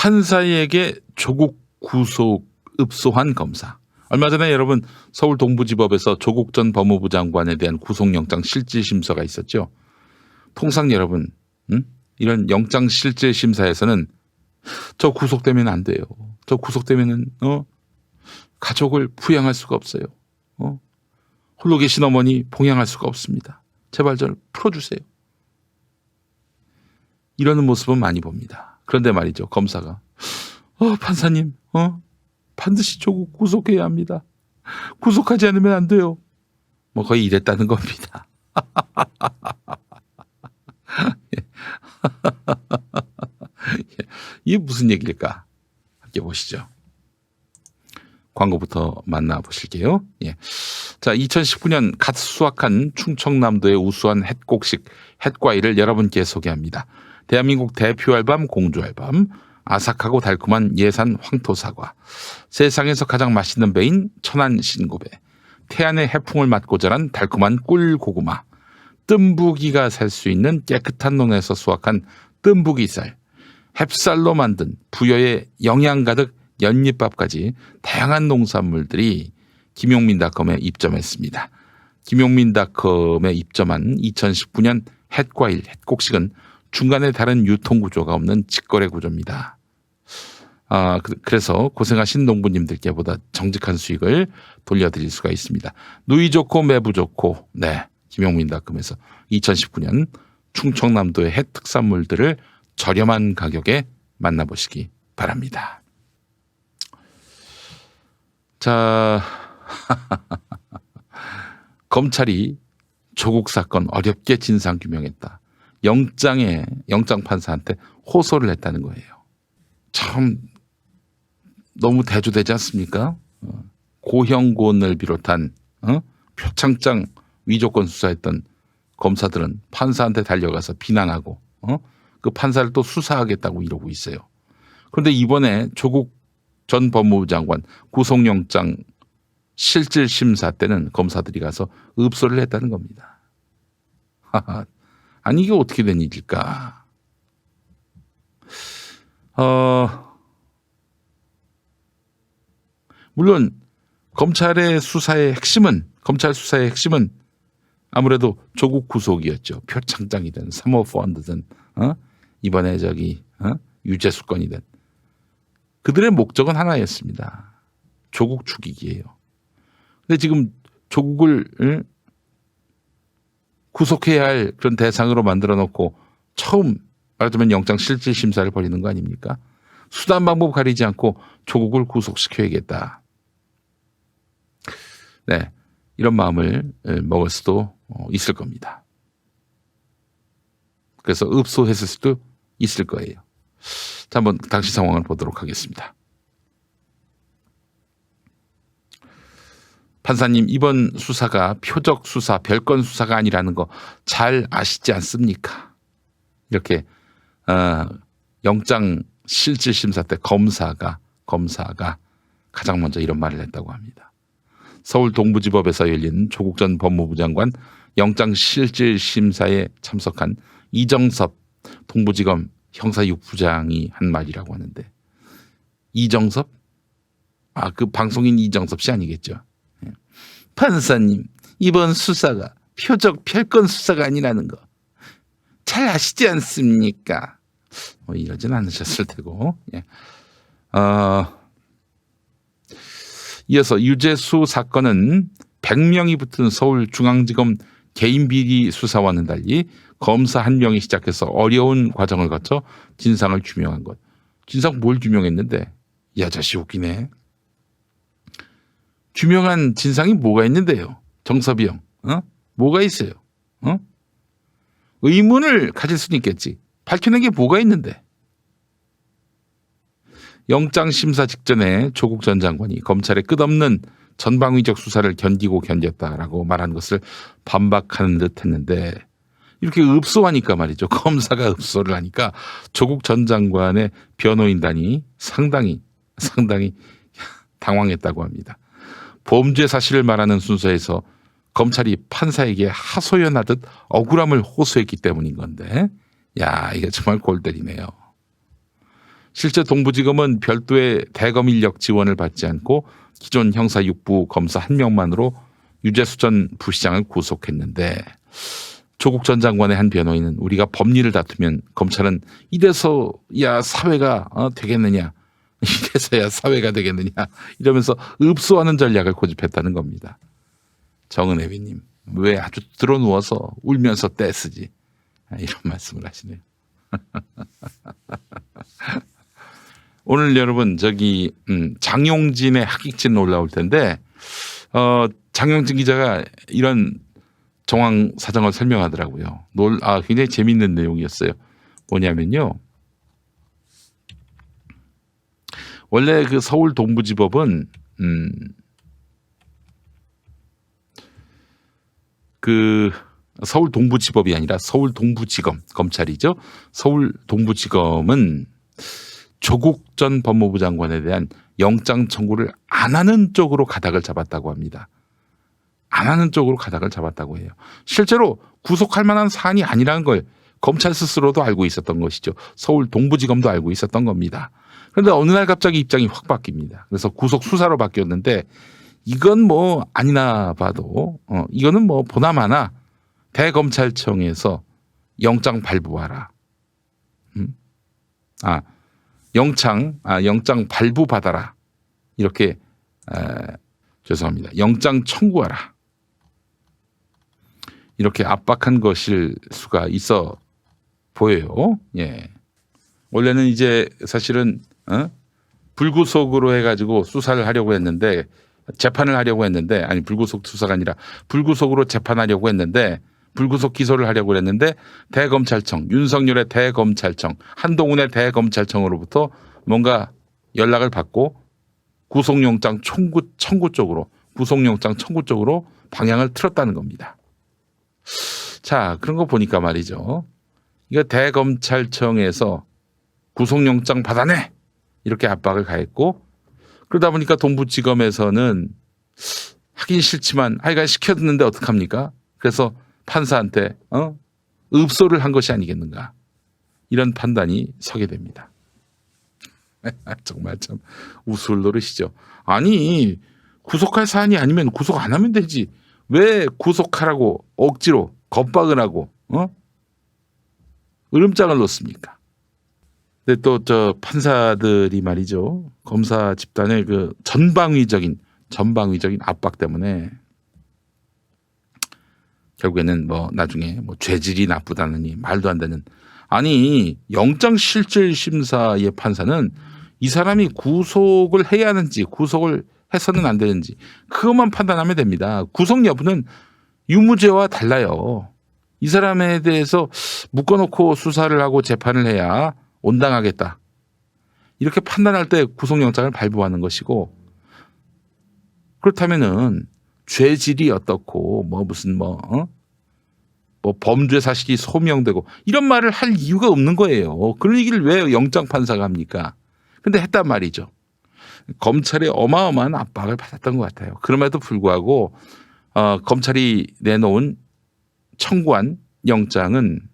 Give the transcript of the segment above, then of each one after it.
판사에게 조국 구속 읍소한 검사. 얼마 전에 여러분 서울 동부지법에서 조국 전 법무부 장관에 대한 구속영장 실질심사가 있었죠. 통상 여러분 이런 영장 실질심사에서는 저 구속되면 안 돼요. 저 구속되면은 가족을 부양할 수가 없어요. 홀로 계신 어머니 봉양할 수가 없습니다. 제발 저를 풀어주세요. 이러는 모습은 많이 봅니다. 그런데 말이죠. 검사가 판사님 반드시 조국 구속해야 합니다. 구속하지 않으면 안 돼요. 뭐 거의 이랬다는 겁니다. 이게 무슨 얘기일까? 함께 보시죠. 광고부터 만나보실게요. 예. 자, 2019년 갓 수확한 충청남도의 우수한 햇곡식 햇과일을 여러분께 소개합니다. 대한민국 대표 알밤 공주 알밤, 아삭하고 달콤한 예산 황토사과, 세상에서 가장 맛있는 배인 천안 신고배, 태안의 해풍을 맞고 자란 달콤한 꿀고구마, 뜸부기가 살 수 있는 깨끗한 논에서 수확한 뜸부기쌀, 햅쌀로 만든 부여의 영양 가득 연잎밥까지 다양한 농산물들이 김용민닷컴에 입점했습니다. 김용민닷컴에 입점한 2019년 햇과일 햇곡식은 중간에 다른 유통구조가 없는 직거래 구조입니다. 그래서 고생하신 농부님들께 보다 정직한 수익을 돌려드릴 수가 있습니다. 누이 좋고 매부 좋고 네, 김용민닷컴에서 2019년 충청남도의 햇 특산물들을 저렴한 가격에 만나보시기 바랍니다. 자, 검찰이 조국 사건 어렵게 진상규명했다. 영장 판사한테 호소를 했다는 거예요. 참 너무 대조되지 않습니까? 고형곤을 비롯한 표창장 위조건 수사했던 검사들은 판사한테 달려가서 비난하고 그 판사를 또 수사하겠다고 이러고 있어요. 그런데 이번에 조국 전 법무부 장관 구속영장 실질심사 때는 검사들이 가서 읍소를 했다는 겁니다. 아니 이게 어떻게 된 일일까? 물론 검찰 수사의 핵심은 아무래도 조국 구속이었죠. 표창장이든 사모펀드든 이번에 유죄수건이든 그들의 목적은 하나였습니다. 조국 죽이기예요. 근데 지금 조국을 구속해야 할 그런 대상으로 만들어 놓고 처음 말하자면 영장 실질심사를 벌이는 거 아닙니까? 수단 방법 가리지 않고 조국을 구속시켜야겠다. 네, 이런 마음을 먹을 수도 있을 겁니다. 그래서 읍소했을 수도 있을 거예요. 자, 한번 당시 상황을 보도록 하겠습니다. 판사님, 이번 수사가 표적 수사, 별건 수사가 아니라는 거 잘 아시지 않습니까? 이렇게 영장 실질심사 때 검사가 가장 먼저 이런 말을 했다고 합니다. 서울 동부지법에서 열린 조국 전 법무부 장관 영장 실질심사에 참석한 이정섭 동부지검 형사 6부장이 한 말이라고 하는데, 이정섭? 그 방송인 이정섭 씨 아니겠죠? 판사님, 이번 수사가 표적 별건 수사가 아니라는 거 잘 아시지 않습니까? 이러진 않으셨을 테고. 이어서 유재수 사건은 100명이 붙은 서울중앙지검 개인비리 수사와는 달리 검사 한 명이 시작해서 어려운 과정을 거쳐 진상을 규명한 것. 진상 뭘 규명했는데? 이 아저씨 웃기네. 규명한 진상이 뭐가 있는데요? 정섭이 형. 뭐가 있어요? 의문을 가질 수는 있겠지. 밝혀낸 게 뭐가 있는데? 영장심사 직전에 조국 전 장관이 검찰의 끝없는 전방위적 수사를 견디고 견뎠다라고 말한 것을 반박하는 듯 했는데, 이렇게 읍소하니까 말이죠. 검사가 읍소를 하니까 조국 전 장관의 변호인단이 상당히 당황했다고 합니다. 범죄 사실을 말하는 순서에서 검찰이 판사에게 하소연하듯 억울함을 호소했기 때문인 건데, 야, 이게 정말 골 때리네요. 실제 동부지검은 별도의 대검 인력 지원을 받지 않고 기존 형사 6부 검사 1명만으로 유재수 전 부시장을 구속했는데 조국 전 장관의 한 변호인은 우리가 법리를 다투면 검찰은 이래서야 사회가 되겠느냐, 이래서야 사회가 되겠느냐 이러면서 읍소하는 전략을 고집했다는 겁니다. 정은혜비님 왜 아주 드러누워서 울면서 떼쓰지, 이런 말씀을 하시네요. 오늘 여러분 장용진의 학익진 올라올 텐데 장용진 기자가 이런 정황 사정을 설명하더라고요. 굉장히 재밌는 내용이었어요. 뭐냐면요, 원래 그 서울 동부지법은 그 서울 동부지법이 아니라 서울 동부지검 검찰이죠. 서울 동부지검은 조국 전 법무부 장관에 대한 영장 청구를 안 하는 쪽으로 가닥을 잡았다고 합니다. 안 하는 쪽으로 가닥을 잡았다고 해요. 실제로 구속할 만한 사안이 아니라는 걸 검찰 스스로도 알고 있었던 것이죠. 서울 동부지검도 알고 있었던 겁니다. 그런데 어느 날 갑자기 입장이 확 바뀝니다. 그래서 구속 수사로 바뀌었는데 이건 뭐 아니나 봐도 이거는 뭐 보나마나 대검찰청에서 영장 발부하라. 영장 발부 받아라. 이렇게 죄송합니다. 영장 청구하라. 이렇게 압박한 것일 수가 있어 보여요. 예. 원래는 이제 사실은 불구속으로 해가지고 수사를 하려고 했는데, 재판을 하려고 했는데, 아니 불구속 수사가 아니라 불구속으로 재판하려고 했는데, 불구속 기소를 하려고 했는데 대검찰청, 윤석열의 대검찰청, 한동훈의 대검찰청으로부터 뭔가 연락을 받고 구속영장 청구 쪽으로 방향을 틀었다는 겁니다. 자, 그런 거 보니까 말이죠. 이거 대검찰청에서 구속영장 받아내! 이렇게 압박을 가했고, 그러다 보니까 동부지검에서는 하긴 싫지만 하여간 시켰는데 어떡합니까? 그래서 판사한테 읍소를 한 것이 아니겠는가, 이런 판단이 서게 됩니다. 정말 참 우스울 노릇이죠. 아니 구속할 사안이 아니면 구속 안 하면 되지, 왜 구속하라고 억지로 겁박을 하고 으름장을 놓습니까? 근데 또 저 판사들이 말이죠, 검사 집단의 그 전방위적인 압박 때문에 결국에는 뭐 나중에 뭐 죄질이 나쁘다느니 말도 안 되는, 아니 영장실질심사의 판사는 이 사람이 구속을 해야 하는지 구속을 해서는 안 되는지 그것만 판단하면 됩니다. 구속 여부는 유무죄와 달라요. 이 사람에 대해서 묶어놓고 수사를 하고 재판을 해야 온당하겠다, 이렇게 판단할 때 구속영장을 발부하는 것이고, 그렇다면은 죄질이 어떻고 뭐 범죄 사실이 소명되고 이런 말을 할 이유가 없는 거예요. 그런 얘기를 왜 영장 판사가 합니까? 근데 했단 말이죠. 검찰의 어마어마한 압박을 받았던 것 같아요. 그럼에도 불구하고 검찰이 내놓은 청구한 영장은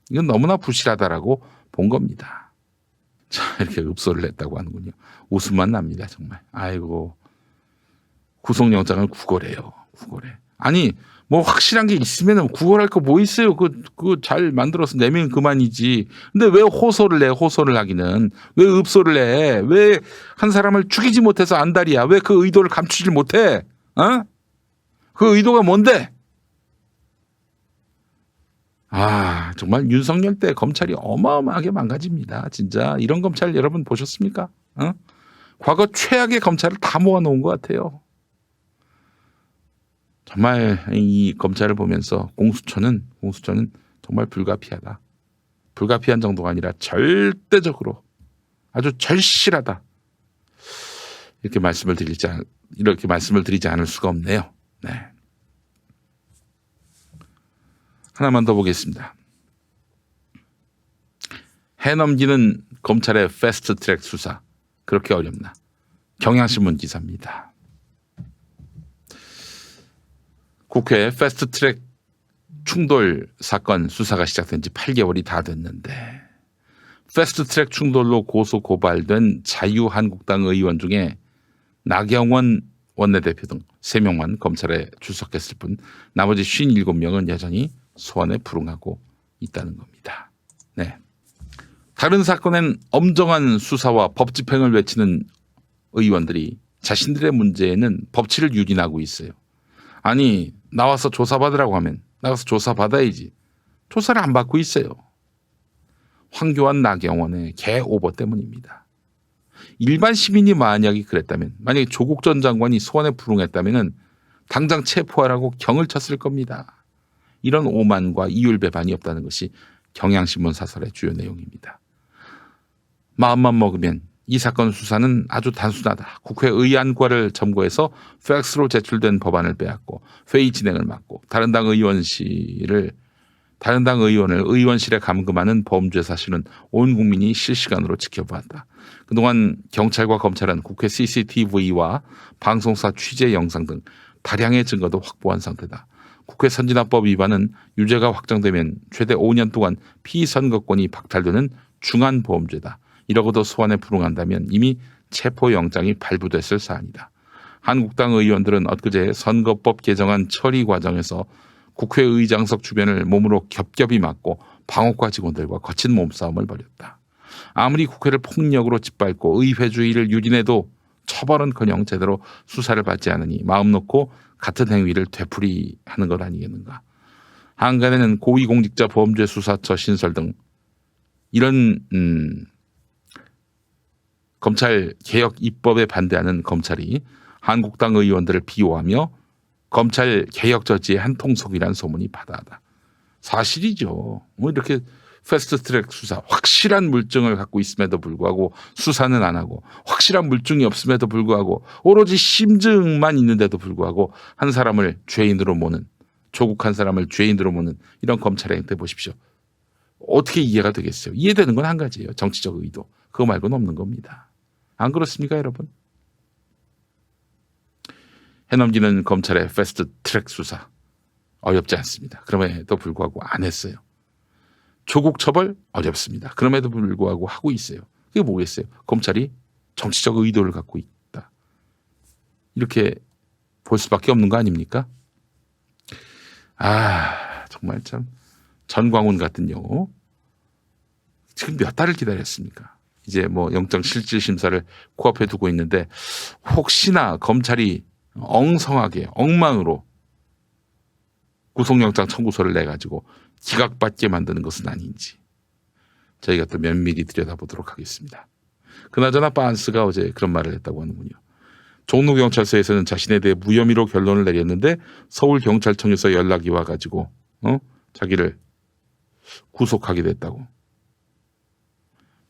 이건 너무나 부실하다라고 본 겁니다. 자, 이렇게 읍소를 했다고 하는군요. 웃음만 납니다, 정말. 아이고, 구속영장을 구걸해요. 구걸해. 아니 뭐 확실한 게 있으면 구걸할 거 뭐 있어요. 그거 잘 만들어서 내면 그만이지. 근데 왜 호소를 내? 호소를 하기는 왜 읍소를 해? 왜 한 사람을 죽이지 못해서 안달이야? 왜 그 의도를 감추질 못해? 그 의도가 뭔데? 정말 윤석열 때 검찰이 어마어마하게 망가집니다. 진짜 이런 검찰 여러분 보셨습니까? 과거 최악의 검찰을 다 모아놓은 것 같아요. 정말 이 검찰을 보면서 공수처는 정말 불가피하다. 불가피한 정도가 아니라 절대적으로 아주 절실하다. 이렇게 말씀을 드리지 않을 수가 없네요. 네. 하나만 더 보겠습니다. 해넘기는 검찰의 패스트트랙 수사, 그렇게 어렵나? 경향신문 기사입니다. 국회 패스트트랙 충돌 사건 수사가 시작된 지 8개월이 다 됐는데 패스트트랙 충돌로 고소 고발된 자유한국당 의원 중에 나경원 원내대표 등 3명만 검찰에 출석했을 뿐 나머지 57명은 여전히 소환에 불응하고 있다는 겁니다. 네. 다른 사건엔 엄정한 수사와 법 집행을 외치는 의원들이 자신들의 문제에는 법치를 유린하고 있어요. 아니 나와서 조사받으라고 하면 나가서 조사받아야지. 조사를 안 받고 있어요. 황교안 나경원의 개 오버 때문입니다. 일반 시민이 만약에 그랬다면 만약에 조국 전 장관이 소환에 불응했다면 당장 체포하라고 경을 쳤을 겁니다. 이런 오만과 이율배반이 없다는 것이 경향신문 사설의 주요 내용입니다. 마음만 먹으면 이 사건 수사는 아주 단순하다. 국회 의안과를 점거해서 팩스로 제출된 법안을 빼앗고 회의 진행을 막고 다른 당 의원을 의원실에 감금하는 범죄 사실은 온 국민이 실시간으로 지켜보았다. 그동안 경찰과 검찰은 국회 CCTV와 방송사 취재 영상 등 다량의 증거도 확보한 상태다. 국회 선진화법 위반은 유죄가 확정되면 최대 5년 동안 피선거권이 박탈되는 중한 범죄다. 이러고도 소환에 불응한다면 이미 체포영장이 발부됐을 사안이다. 한국당 의원들은 엊그제 선거법 개정안 처리 과정에서 국회의장석 주변을 몸으로 겹겹이 막고 방어과 직원들과 거친 몸싸움을 벌였다. 아무리 국회를 폭력으로 짓밟고 의회주의를 유린해도 처벌은커녕 제대로 수사를 받지 않으니 마음 놓고 같은 행위를 되풀이하는 것 아니겠는가. 한간에는 고위공직자 범죄수사처 신설 등 이런 검찰 개혁 입법에 반대하는 검찰이 한국당 의원들을 비호하며 검찰 개혁 저지의 한 통속이란 소문이 바다하다. 사실이죠. 뭐 이렇게 패스트트랙 수사 확실한 물증을 갖고 있음에도 불구하고 수사는 안 하고 확실한 물증이 없음에도 불구하고 오로지 심증만 있는데도 불구하고 한 사람을 죄인으로 모는 조국 한 사람을 죄인으로 모는 이런 검찰의 행태 보십시오. 어떻게 이해가 되겠어요? 이해되는 건 한 가지예요. 정치적 의도. 그거 말고는 없는 겁니다. 안 그렇습니까 여러분? 해넘기는 검찰의 패스트트랙 수사 어렵지 않습니다. 그럼에도 불구하고 안 했어요. 조국 처벌 어렵습니다. 그럼에도 불구하고 하고 있어요. 그게 뭐겠어요? 검찰이 정치적 의도를 갖고 있다. 이렇게 볼 수밖에 없는 거 아닙니까? 정말 참 전광훈 같은 경우 지금 몇 달을 기다렸습니까? 이제 뭐 영장실질심사를 코앞에 두고 있는데 혹시나 검찰이 엉성하게 엉망으로 구속영장 청구서를 내가지고 기각받게 만드는 것은 아닌지 저희가 또 면밀히 들여다보도록 하겠습니다. 그나저나 빤스가 어제 그런 말을 했다고 하는군요. 종로경찰서에서는 자신에 대해 무혐의로 결론을 내렸는데 서울경찰청에서 연락이 와가지고 자기를 구속하게 됐다고.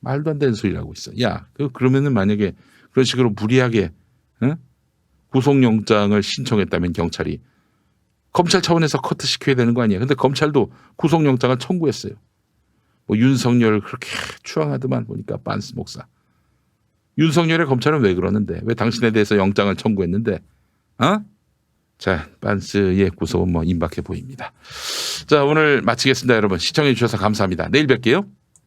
말도 안 되는 소리를 하고 있어. 야, 그러면은 만약에 그런 식으로 무리하게 구속영장을 신청했다면 경찰이 검찰 차원에서 커트시켜야 되는 거 아니야. 근데 검찰도 구속영장을 청구했어요. 뭐 윤석열 그렇게 추앙하더만 보니까 빤스 목사. 윤석열의 검찰은 왜 그러는데? 왜 당신에 대해서 영장을 청구했는데? 자, 빤스의 구속은 뭐 임박해 보입니다. 자, 오늘 마치겠습니다. 여러분 시청해 주셔서 감사합니다. 내일 뵐게요.